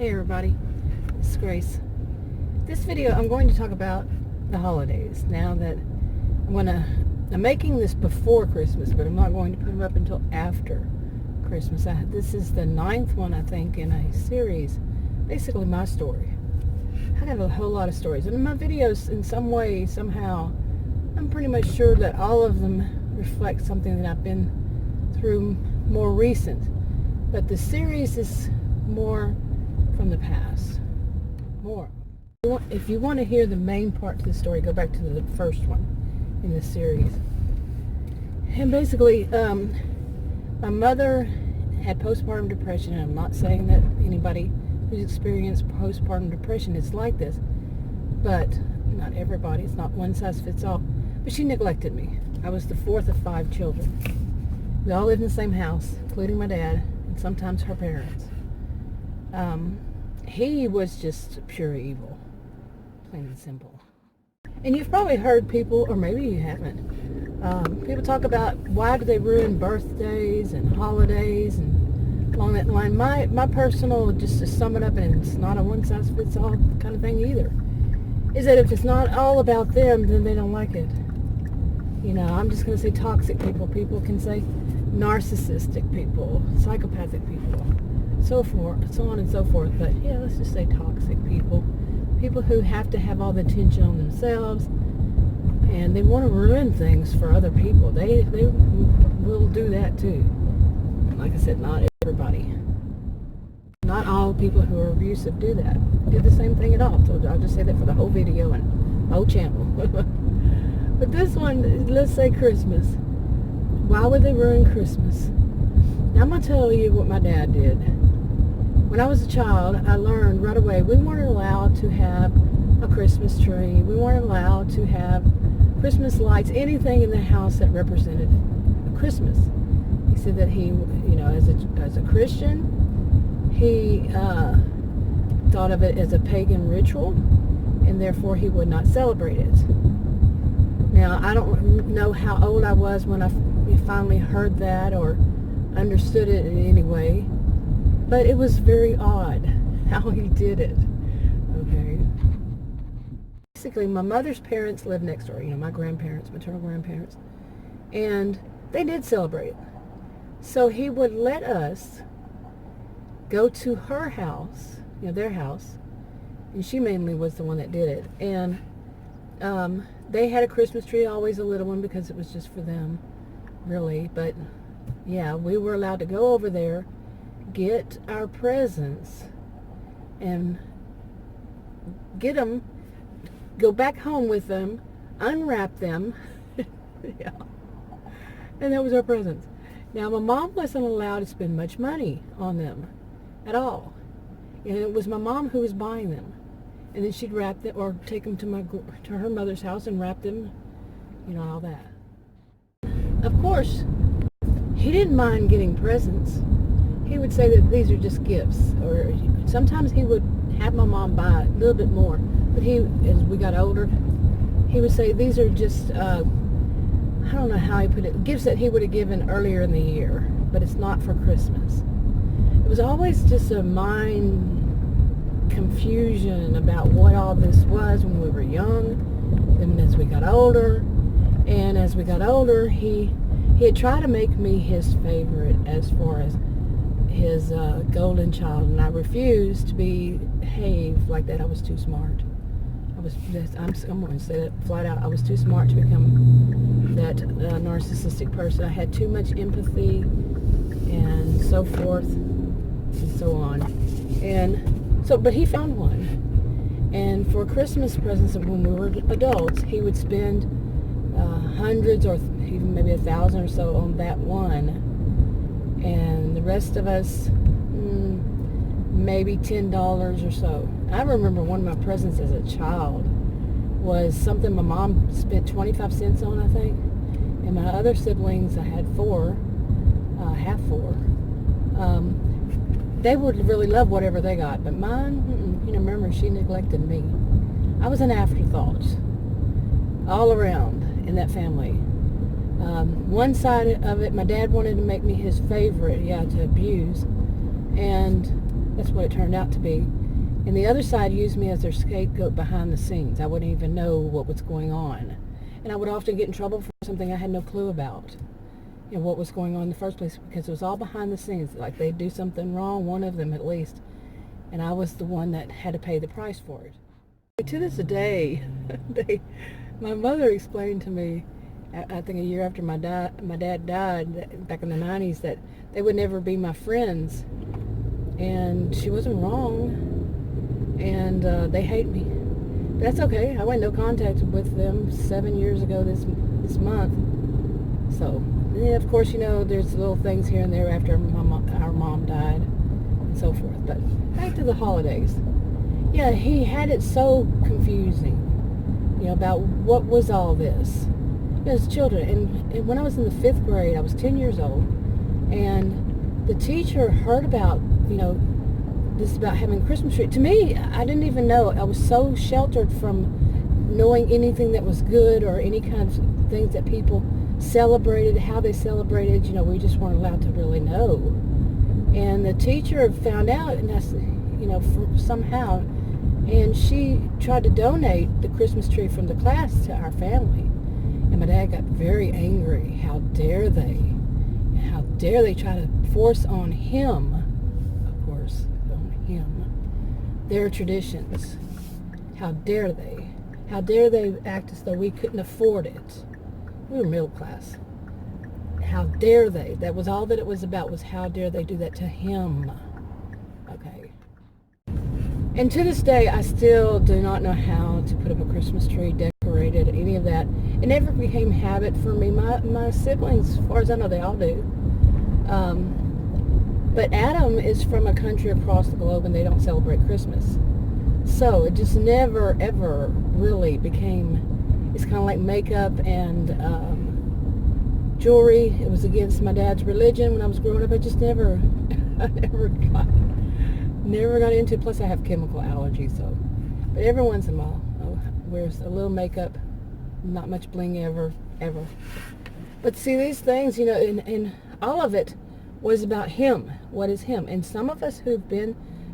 Hey everybody, it's Grace. This video I'm going to talk about the holidays. Now that I'm making this before Christmas, but I'm not going to put them up until after Christmas. This is the 9th one, I think, in a series, basically my story. I got a whole lot of stories, and in my videos, in some way, somehow, I'm pretty much sure that all of them reflect something that I've been through more recent. But the series is more from the past. More. If you want to hear the main part to the story, go back to the first one in the series. And basically, my mother had postpartum depression, and I'm not saying that anybody who's experienced postpartum depression is like this, but not everybody. It's not one size fits all. But she neglected me. I was the fourth of 5 children. We all lived in the same house, including my dad, and sometimes her parents. He was just pure evil, plain and simple. And you've probably heard people, or maybe you haven't, people talk about why do they ruin birthdays and holidays and along that line. My personal, just to sum it up, and it's not a one-size-fits-all kind of thing either, is that if it's not all about them, then they don't like it. You know, I'm just going to say toxic people. People can say narcissistic people, psychopathic people, so forth, so on and so forth. But yeah, let's just say toxic people. People who have to have all the attention on themselves, and they want to ruin things for other people. They will do that too. Like I said, not everybody. Not all people who are abusive do that. Do the same thing at all. So I'll just say that for the whole video and the whole channel. But this one, let's say Christmas. Why would they ruin Christmas? Now I'm going to tell you what my dad did. When I was a child, I learned right away we weren't allowed to have a Christmas tree. We weren't allowed to have Christmas lights, anything in the house that represented Christmas. He said that he, you know, as a Christian, he thought of it as a pagan ritual, and therefore he would not celebrate it. Now, I don't know how old I was when I finally heard that or understood it in any way, but it was very odd how he did it. Okay. Basically, my mother's parents lived next door, you know, my grandparents, maternal grandparents, and they did celebrate it. So he would let us go to her house, you know, their house, and she mainly was the one that did it, and they had a Christmas tree, always a little one, because it was just for them, really. But yeah, we were allowed to go over there, get our presents, and get them, go back home with them, unwrap them. Yeah. And that was our presents. Now, my mom wasn't allowed to spend much money on them at all. And it was my mom who was buying them. And then she'd wrap them, or take them to her mother's house and wrap them, you know, all that. Of course, he didn't mind getting presents. He would say that these are just gifts, or sometimes he would have my mom buy a little bit more. But he, as we got older, he would say these are just, I don't know how he put it, gifts that he would have given earlier in the year, but it's not for Christmas. It was always just a mind confusion about what all this was when we were young, and as we got older. And as we got older, he had tried to make me his favorite as far as his golden child, and I refused to behave like that. I was too smart. I'm going to say that flat out. I was too smart to become that narcissistic person. I had too much empathy and so forth and so on. And so, but he found one. And for Christmas presents, when we were adults, he would spend hundreds or even maybe 1,000 or so on that one. And the rest of us, maybe $10 or so. I remember one of my presents as a child was something my mom spent 25 cents on, I think. And my other siblings, I had 4, half 4. They would really love whatever they got, but mine, you know, remember, she neglected me. I was an afterthought all around in that family. One side of it, my dad wanted to make me his favorite, to abuse, and That's what it turned out to be. And the other side used me as their scapegoat behind the scenes. I wouldn't even know what was going on. And I would often get in trouble for something I had no clue about. What was going on in the first place, because it was all behind the scenes. Like they'd do something wrong, one of them at least, and I was the one that had to pay the price for it. To this day, my mother explained to me, I think a year after my dad died, back in the 90s, that they would never be my friends. And she wasn't wrong, and they hate me. But that's okay. I went no contact with them 7 years ago this month. So, yeah, of course, there's little things here and there after our mom died and so forth. But back to the holidays. Yeah, he had it so confusing, about what was all this. As children, and when I was in the 5th grade, I was 10 years old, and the teacher heard about, this about having a Christmas tree. To me, I didn't even know. I was so sheltered from knowing anything that was good or any kinds of things that people celebrated, how they celebrated. We just weren't allowed to really know. And the teacher found out, and that's, somehow, and she tried to donate the Christmas tree from the class to our family. And my dad got very angry. How dare they? How dare they try to force on him, of course, on him, their traditions? How dare they? How dare they act as though we couldn't afford it? We were middle class. How dare they? That was all that it was about, was how dare they do that to him? Okay. And to this day, I still do not know how to put up a Christmas tree, decorate it, any of that. It never became habit for me. My siblings, as far as I know, they all do. But Adam is from a country across the globe, and they don't celebrate Christmas. So it just never, ever really became, it's kind of like makeup and jewelry. It was against my dad's religion when I was growing up. I just never got into it. Plus I have chemical allergies, so. But every once in a while, I wear a little makeup, not much bling ever. But see, these things, and all of it was about him. What is him? And some of us who've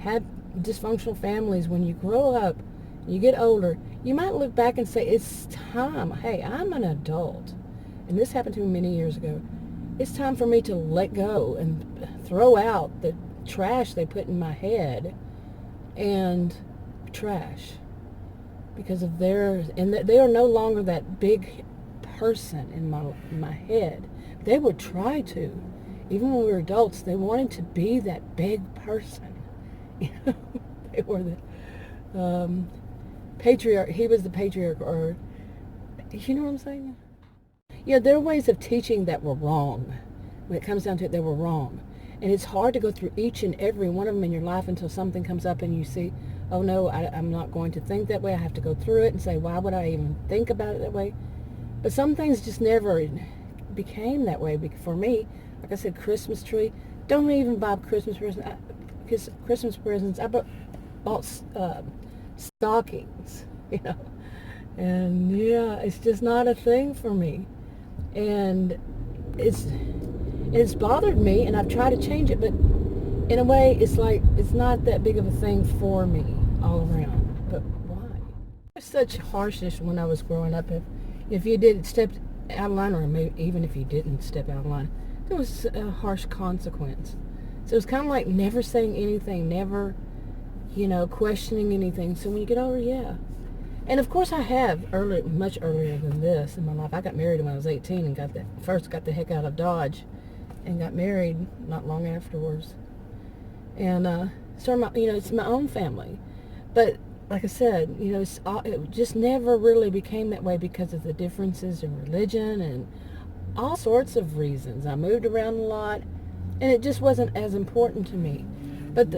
had dysfunctional families, when you grow up, you get older, you might look back and say, it's time. Hey, I'm an adult. And this happened to me many years ago. It's time for me to let go and throw out the trash they put in my head, and trash, because of theirs, and they are no longer that big person in my head. They would try to, even when we were adults, they wanted to be that big person. They were the patriarch. He was the patriarch, or you know what I'm saying? There are ways of teaching that were wrong. When it comes down to it, they were wrong. And it's hard to go through each and every one of them in your life until something comes up and you see, oh no, I'm not going to think that way. I have to go through it and say, why would I even think about it that way? But some things just never became that way for me. Like I said, Christmas tree. Don't even buy Christmas presents. I bought stockings, And yeah, it's just not a thing for me. And it's bothered me, and I've tried to change it, but in a way, it's like, it's not that big of a thing for me all around. But why? There's such harshness when I was growing up. If you did step out of line, or maybe even if you didn't step out of line, there was a harsh consequence. So it's kind of like never saying anything, never, questioning anything. So when you get older, yeah. And of course I have much earlier than this in my life. I got married when I was 18 and got the heck out of Dodge, and got married not long afterwards. And started it's my own family. But like I said, it just never really became that way because of the differences in religion and all sorts of reasons. I moved around a lot, and it just wasn't as important to me. But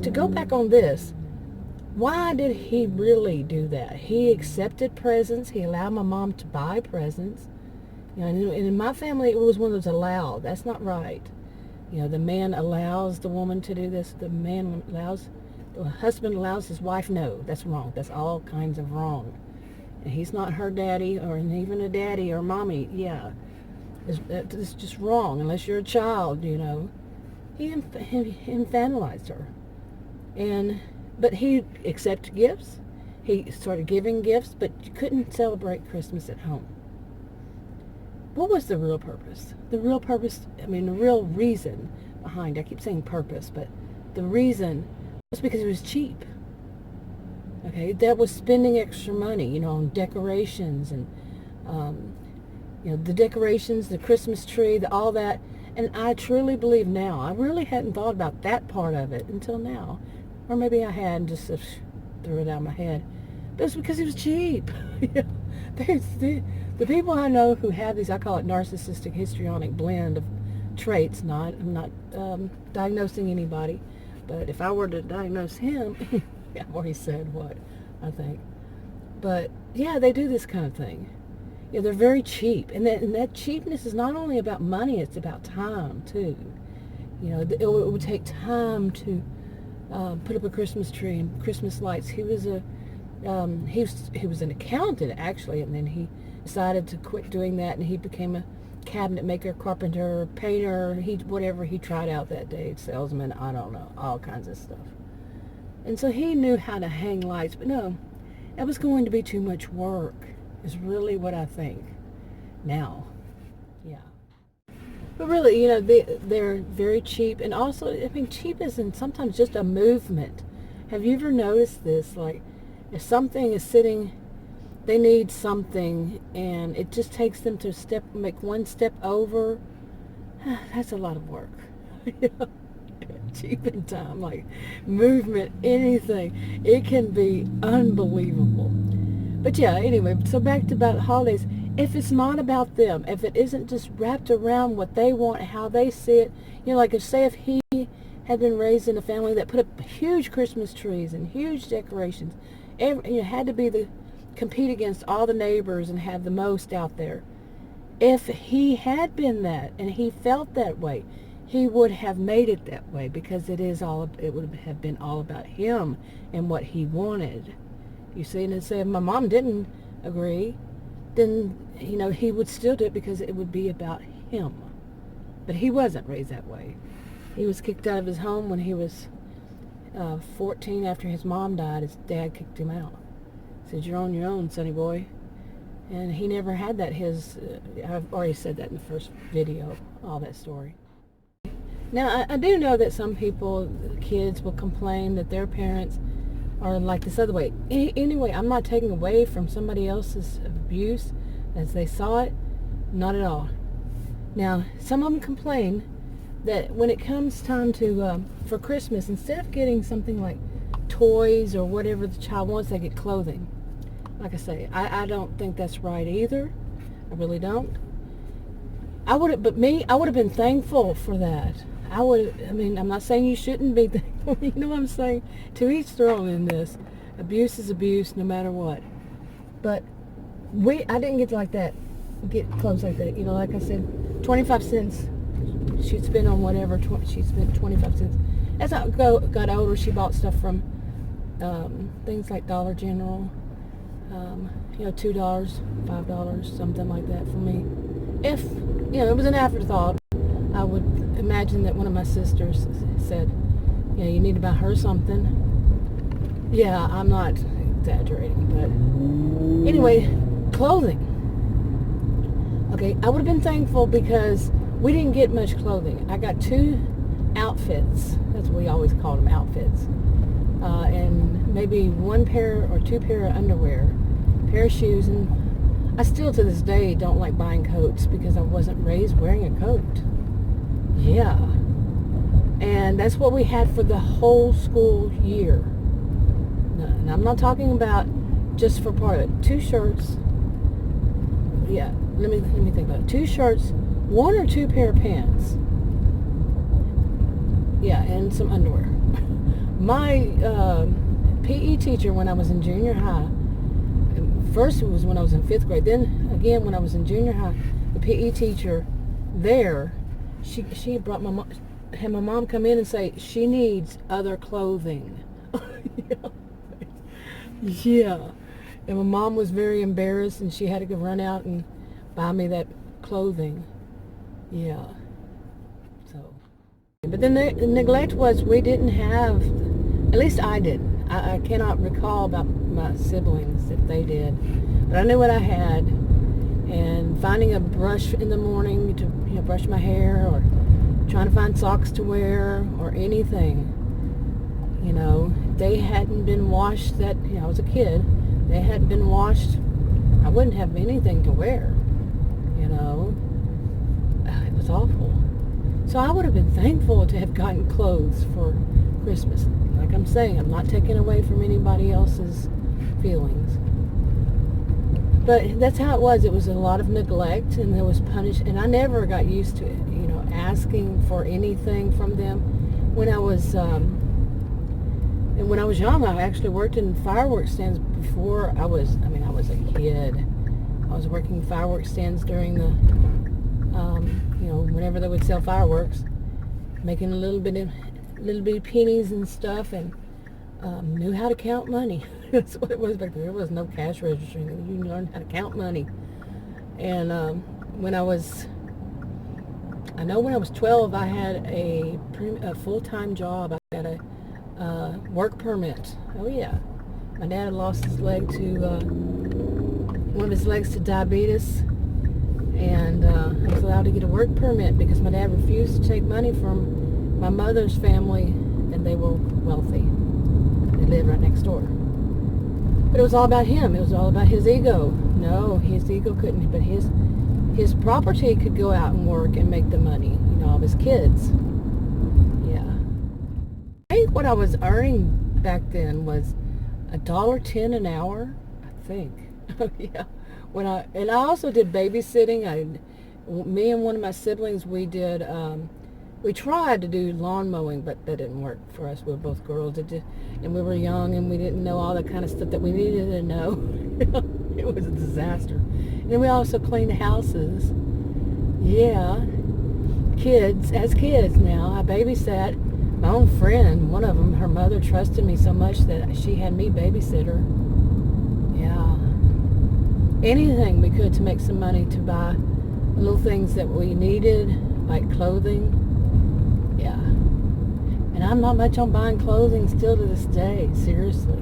to go back on this, why did he really do that? He accepted presents. He allowed my mom to buy presents. And in my family, it was one of those allowed. That's not right. The man allows the woman to do this. The husband allows his wife. No, that's wrong. That's all kinds of wrong. And he's not her daddy, or even a daddy or mommy. Yeah, it's just wrong. Unless you're a child, He infantilized her. But he accepted gifts. He started giving gifts, but you couldn't celebrate Christmas at home. What was the real purpose? The real reason behind, I keep saying purpose, but the reason was because it was cheap. Okay, that was spending extra money, on decorations and, the decorations, the Christmas tree, all that. And I truly believe now, I really hadn't thought about that part of it until now. Or maybe I had and just threw it out of my head. But it's because it was cheap. The people I know who have these, I call it narcissistic histrionic blend of traits. I'm not diagnosing anybody, but if I were to diagnose him, I've already said what I think. But yeah, they do this kind of thing. Yeah, they're very cheap, and that cheapness is not only about money; it's about time too. It would take time to put up a Christmas tree and Christmas lights. He was an accountant actually, and then he decided to quit doing that, and he became a cabinet maker, carpenter, painter, whatever he tried out that day, salesman, I don't know, all kinds of stuff. And so he knew how to hang lights, but no, that was going to be too much work, is really what I think now. Yeah. But really, they're very cheap, and also, cheap isn't sometimes just a movement. Have you ever noticed this? Like, if something is sitting, they need something, and it just takes them to make one step over. That's a lot of work. Cheap in time, like movement, anything. It can be unbelievable. But yeah, anyway, so back to about holidays. If it's not about them, if it isn't just wrapped around what they want, how they see it, like if he had been raised in a family that put up huge Christmas trees and huge decorations, had to compete against all the neighbors and have the most out there. If he had been that and he felt that way, he would have made it that way, because it would have been all about him and what he wanted. You see, and say if my mom didn't agree, then he would still do it because it would be about him. But he wasn't raised that way. He was kicked out of his home when he was 14 after his mom died. His dad kicked him out. Said, "You're on your own, sonny boy." And he never had that. I've already said that in the first video, all that story. Now, I do know that some kids will complain that their parents are like this other way. Anyway, I'm not taking away from somebody else's abuse as they saw it. Not at all. Now, some of them complain that when it comes time for Christmas, instead of getting something like toys or whatever the child wants, they get clothing. Like I say, I don't think that's right either. I really don't. I would have been thankful for that. I'm not saying you shouldn't be thankful. You know what I'm saying? To each their own in this. Abuse is abuse, no matter what. But I didn't get get clothes like that. Like I said, 25 cents. She'd spend on whatever. She'd spent 25 cents. As I got older, she bought stuff from things like Dollar General. $2, $5, something like that for me. If, it was an afterthought, I would imagine that one of my sisters said, you need to buy her something. Yeah, I'm not exaggerating, but anyway, clothing. Okay, I would have been thankful because we didn't get much clothing. I got 2 outfits. That's what we always called them, outfits. And maybe 1 pair or 2 pair of underwear, pair of shoes, and I still to this day don't like buying coats because I wasn't raised wearing a coat. Yeah. And that's what we had for the whole school year. And I'm not talking about just for part of it. 2 shirts. Yeah, let me think about it. 2 shirts, 1 or 2 pair of pants. Yeah, and some underwear. My PE teacher when I was in junior high, first it was when I was in 5th grade, then again when I was in junior high, the PE teacher there, she brought had my mom come in and say she needs other clothing. Yeah. And my mom was very embarrassed and she had to go run out and buy me that clothing. Yeah. So, but then the neglect was we didn't have At least I didn't. I cannot recall about my siblings if they did, but I knew what I had. And finding a brush in the morning to brush my hair, or trying to find socks to wear, or anything. They hadn't been washed. That I was a kid. They hadn't been washed. I wouldn't have anything to wear. It was awful. So I would have been thankful to have gotten clothes for Christmas. Like I'm saying, I'm not taking away from anybody else's feelings. But that's how it was. It was a lot of neglect, and there was and I never got used to it, asking for anything from them. When I was young, I actually worked in fireworks stands before I was a kid. I was working fireworks stands during the, whenever they would sell fireworks, making a little bit of pennies and stuff, and knew how to count money. That's what it was back then. There was no cash register. You learned how to count money. And when I was 12, I had a full-time job. I got a work permit. Oh yeah, my dad had lost his leg to one of his legs to diabetes, and I was allowed to get a work permit because my dad refused to take money from my mother's family, and they were wealthy. They lived right next door. But it was all about him. It was all about his ego. No, his ego couldn't. But his property could go out and work and make the money. All of his kids. Yeah. I think what I was earning back then was $1.10 an hour. I think. Oh yeah. And I also did babysitting. Me and one of my siblings, we did. We tried to do lawn mowing, but that didn't work for us. We were both girls, and we were young, and we didn't know all the kind of stuff that we needed to know. It was a disaster. And we also cleaned houses. Yeah, as kids now. I babysat my own friend. One of them, her mother trusted me so much that she had me babysit her. Yeah, anything we could to make some money to buy little things that we needed, like clothing. Yeah. And I'm not much on buying clothing still to this day, seriously.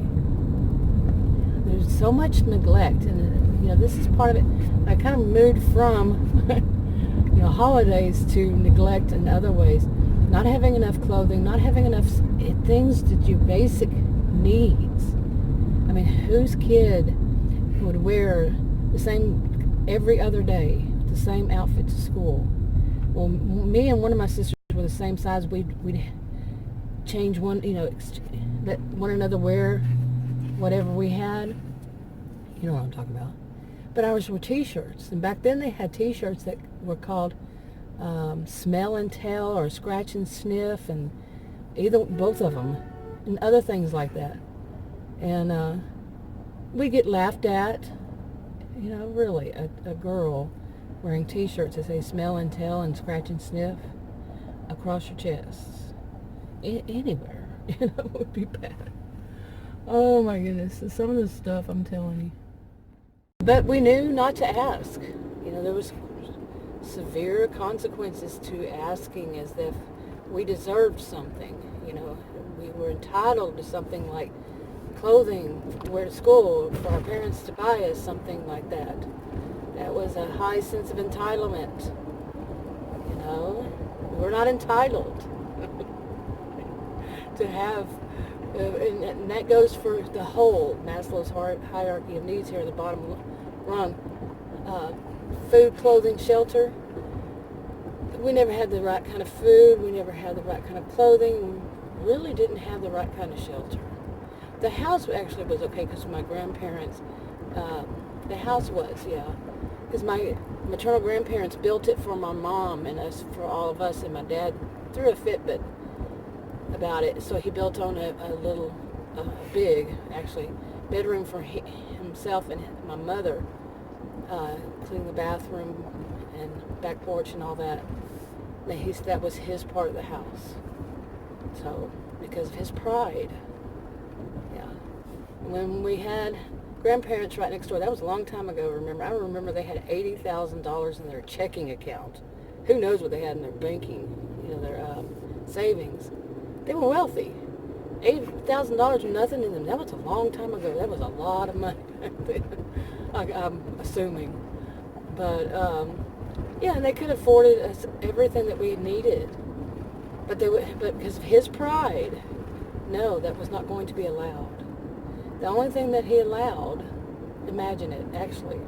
There's so much neglect, and this is part of it. I kind of moved from holidays to neglect in other ways. Not having enough clothing, not having enough things to do basic needs. I mean, whose kid would wear the same every other day, the same outfit to school? Well, me and one of my sisters were the same size. We'd change one, let one another wear whatever we had. You know what I'm talking about. But ours were t-shirts, and back then they had t-shirts that were called Smell and Tell or Scratch and Sniff, and both of them, and other things like that. And we get laughed at, really, a girl wearing t-shirts that say Smell and Tell and Scratch and Sniff across your chest. Anywhere, would be bad. Oh my goodness, some of the stuff I'm telling you. But we knew not to ask. There was severe consequences to asking, as if we deserved something. We were entitled to something like clothing, wear to school, for our parents to buy us something like that. That was a high sense of entitlement. We're not entitled to have, and that goes for the whole Maslow's hierarchy of needs here at the bottom rung. Food, clothing, shelter. We never had the right kind of food. We never had the right kind of clothing. We really didn't have the right kind of shelter. The house actually was okay because my grandparents, the house was, yeah. Because my maternal grandparents built it for my mom and us, for all of us, and my dad threw a fit about it. So he built on a little, big, actually, bedroom for himself and my mother, including the bathroom and back porch and all that. That was his part of the house. So, because of his pride. Yeah. When we had grandparents right next door, that was a long time ago, remember. I remember they had $80,000 in their checking account. Who knows what they had in their banking, their savings. They were wealthy. $1,000 with nothing in them. That was a long time ago. That was a lot of money back then, I'm assuming. But, yeah, and they could afford us everything that we needed. But because of his pride, no, that was not going to be allowed. The only thing that he allowed, imagine it, actually,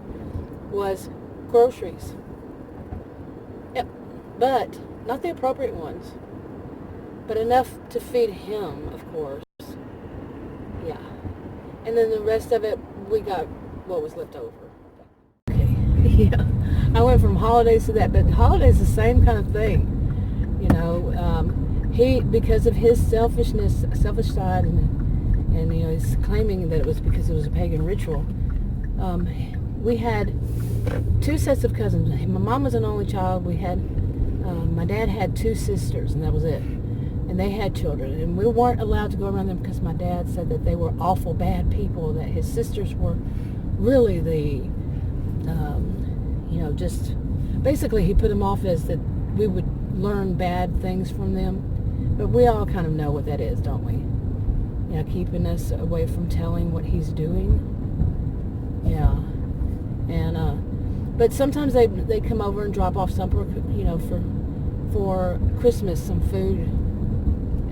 was groceries. Yep, but not the appropriate ones. But enough to feed him, of course. Yeah. And then the rest of it, we got what was left over. Okay. Yeah. I went from holidays to that, but holidays the same kind of thing. You know, he, because of his selfish side, and you know, he's claiming that it was because it was a pagan ritual. We had 2 sets of cousins. My mom was an only child. We had, my dad had 2 sisters, and that was it. And they had children, and we weren't allowed to go around them because my dad said that they were awful bad people, that his sisters were really the, you know, just, basically he put them off as that we would learn bad things from them. But we all kind of know what that is, don't we? You know, keeping us away from telling what he's doing. Yeah. And, but sometimes they come over and drop off some, you know, for Christmas, some food.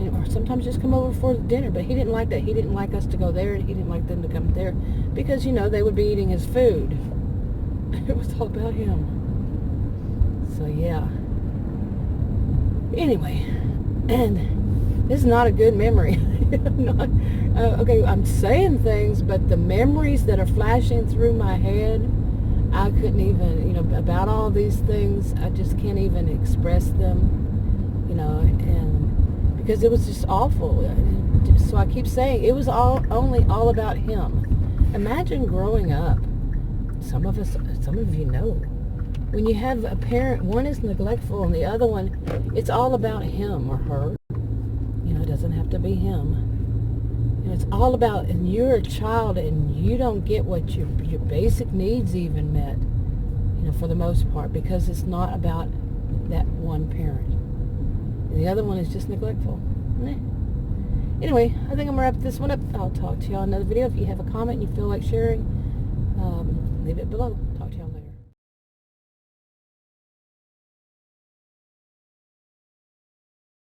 Or sometimes just come over for dinner, but he didn't like that. He didn't like us to go there, and he didn't like them to come there because, you know, they would be eating his food. It was all about him. So, yeah. Anyway, and this is not a good memory. Okay, I'm saying things, but the memories that are flashing through my head, I couldn't even, you know, about all these things, I just can't even express them, you know, and because it was just awful. So I keep saying it was only all about him. Imagine growing up. Some of you know, when you have a parent, one is neglectful and the other one, it's all about him or her. You know, it doesn't have to be him. You know, it's all about, and you're a child and you don't get what your basic needs even met, you know, for the most part, because it's not about that one parent. And the other one is just neglectful. Anyway, I think I'm going to wrap this one up. I'll talk to y'all in another video. If you have a comment and you feel like sharing, leave it below.